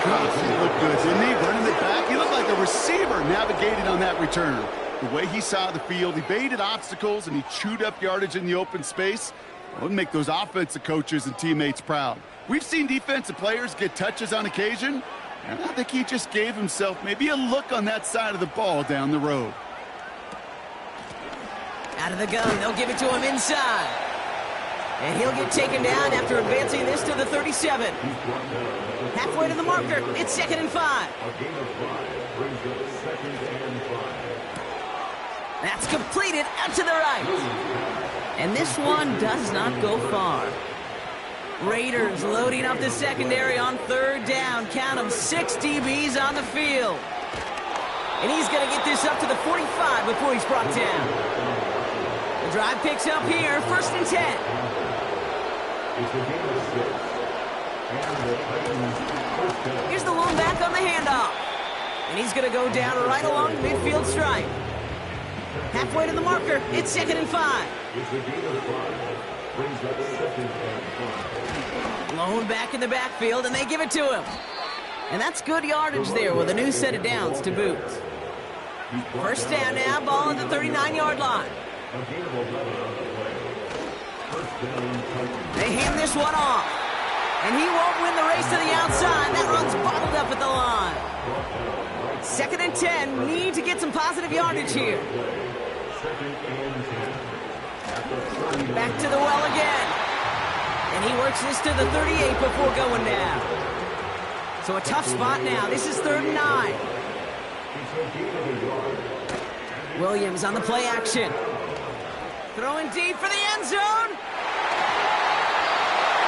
Gosh, he looked good, didn't he? Running it back. He looked like a receiver navigating on that return. The way he saw the field, he baited obstacles, and he chewed up yardage in the open space. It would make those offensive coaches and teammates proud. We've seen defensive players get touches on occasion, and I think he just gave himself maybe a look on that side of the ball down the road. Out of the gun, they'll give it to him inside. And he'll get taken down after advancing this to the 37. Halfway to the marker, it's 2nd and 5. A gain of 5 brings up 2nd and 5. That's completed out to the right. And this one does not go far. Raiders loading up the secondary on 3rd down. Count them, 6 DBs on the field. And he's going to get this up to the 45 before he's brought down. The drive picks up here, 1st and 10. It's a gain of 6. And the Titans first down. Here's the lone back on the handoff. And he's going to go down right along the midfield stripe. Halfway to the marker, it's 2nd and 5. It's a gain of 5. Brings up 2nd and 5. Lone back in the backfield, and they give it to him. And that's good yardage there with a new set of downs to boot. First down now, ball at the 39-yard line. A gain of 11 on the play. First down, Titans. They hand this one off. And he won't win the race to the outside. That run's bottled up at the line. 2nd and 10, need to get some positive yardage here. Back to the well again. And he works this to the 38 before going down. So a tough spot now. This is 3rd and 9. Williams on the play action. Throwing deep for the end zone.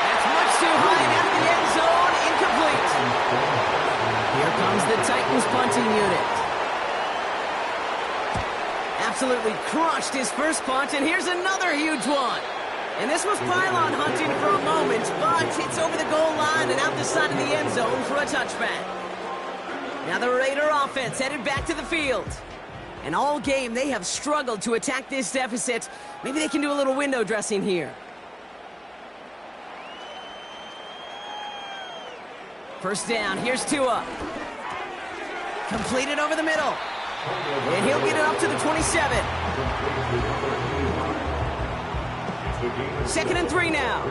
That's much too high and out of the end zone. Incomplete. Here comes the Titans punting unit. Absolutely crushed his first punt, and here's another huge one. And this was pylon hunting for a moment, but it's over the goal line and out the side of the end zone for a touchback. Now the Raider offense headed back to the field. And all game, they have struggled to attack this deficit. Maybe they can do a little window dressing here. First down, here's Tua. Completed over the middle. And he'll get it up to the 27. 2nd and 3 now.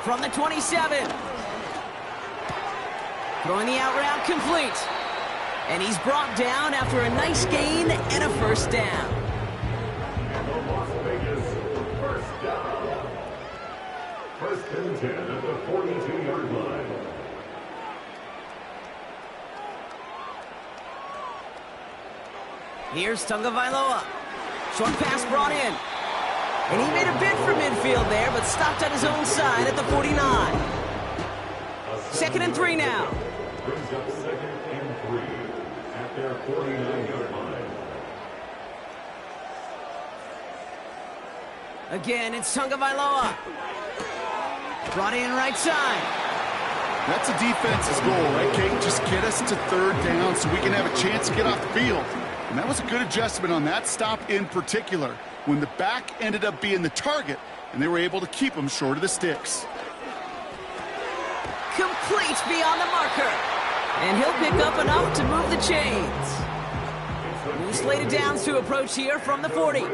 From the 27. Throwing the out route complete. And he's brought down after a nice gain and a first down. And the Las Vegas first down. 1st and 10 at the 42-yard line. Here's Tagovailoa. Short pass brought in. And he made a bid for midfield there, but stopped on his own side at the 49. 2nd and 3 now. Brings up 2nd and 3 at their 49-yard line. Again, it's Tagovailoa. Brought in right side. That's a defense's goal, right, Kate? Just get us to 3rd down so we can have a chance to get off the field. And that was a good adjustment on that stop in particular, when the back ended up being the target, and they were able to keep him short of the sticks. Complete beyond the marker. And he'll pick up enough to move the chains. New slated downs to approach here from the 40.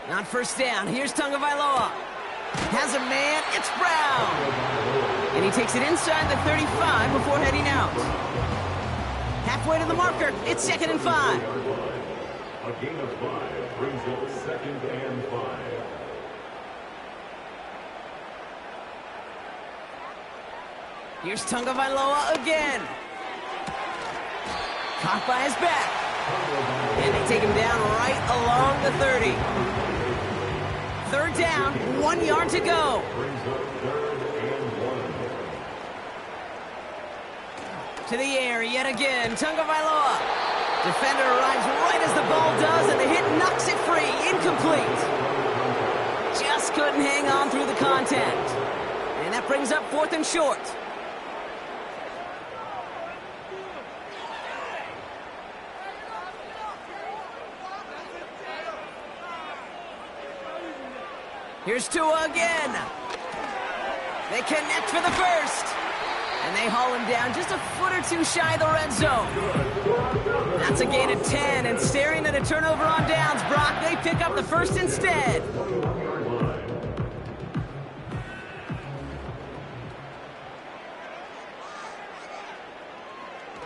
On first down, here's Tagovailoa. Has a man, it's Brown. And he takes it inside the 35 before heading out. Halfway to the marker, it's 2nd and 5. A gain of 5 brings up 2nd and 5. Here's Tagovailoa again. Caught by his back. And they take him down right along the 30. 3rd down, 1 yard to go. Brings up 3rd and 1. To the air yet again, Tagovailoa. Defender arrives right as the ball does, and the hit knocks it free. Incomplete. Just couldn't hang on through the contact. And that brings up 4th and short. Here's Tua again. They connect for the first. And they haul him down just a foot or two shy of the red zone. That's a gain of 10, and staring at a turnover on downs, Brock, they pick up the first instead.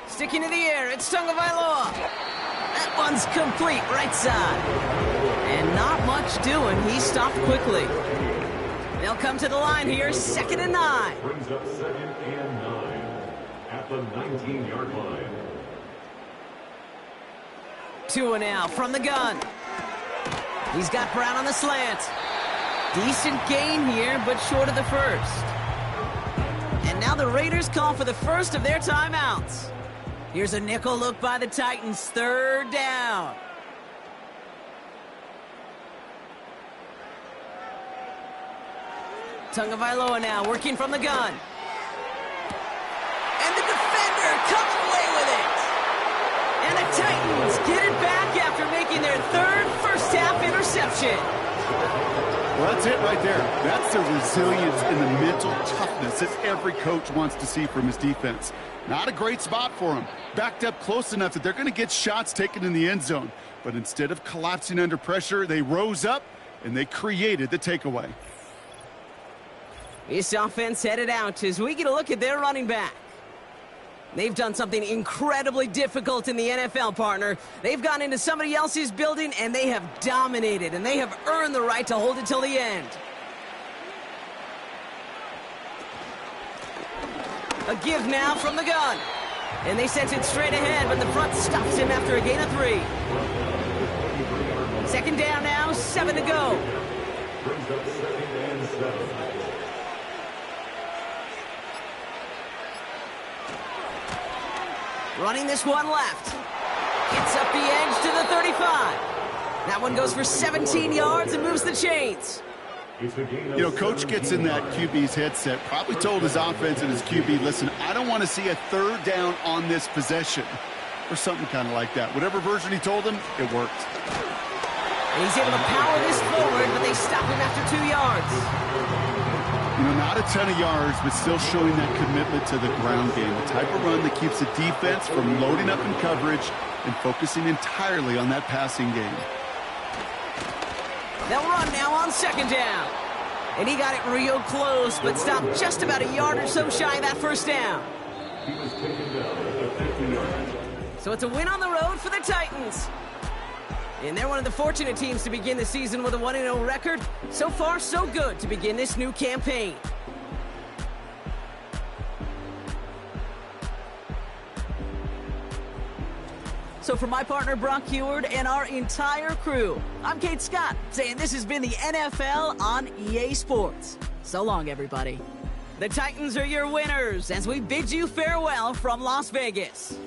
Sticking to the air, it's Tagovailoa. That one's complete, right side. And not much doing, he stopped quickly. They'll come to the line here, 2nd and 9. Brings up 2nd and 9 at the 19-yard line. Tua now from the gun. He's got Brown on the slant. Decent gain here, but short of the first. And now the Raiders call for the first of their timeouts. Here's a nickel look by the Titans, 3rd down. Tagovailoa now working from the gun. And the defender comes away with it. And the Titans get it back after making their 3rd first-half interception. Well, that's it right there. That's the resilience and the mental toughness that every coach wants to see from his defense. Not a great spot for him. Backed up close enough that they're going to get shots taken in the end zone. But instead of collapsing under pressure, they rose up and they created the takeaway. This offense headed out as we get a look at their running back. They've done something incredibly difficult in the NFL, partner. They've gone into somebody else's building, and they have dominated, and they have earned the right to hold it till the end. A give now from the gun. And they sent it straight ahead, but the front stops him after a gain of 3. 2nd down now, 7 to go. Brings up 2nd and 7. Running this one left. Gets up the edge to the 35. That one goes for 17 yards and moves the chains. You know, coach gets in that QB's headset, probably told his offense and his QB, listen, I don't want to see a 3rd down on this possession. Or something kind of like that. Whatever version he told him, it worked. And he's able to power this forward, but they stop him after 2 yards. You know, not a ton of yards, but still showing that commitment to the ground game. The type of run that keeps the defense from loading up in coverage and focusing entirely on that passing game. They'll run now on second down. And he got it real close, but stopped just about a yard or so shy of that first down. He was taken down at the 50-yard. So it's a win on the road for the Titans. And they're one of the fortunate teams to begin the season with a 1-0 record. So far, so good to begin this new campaign. So for my partner, Brock Heward, and our entire crew, I'm Kate Scott, saying this has been the NFL on EA Sports. So long, everybody. The Titans are your winners as we bid you farewell from Las Vegas.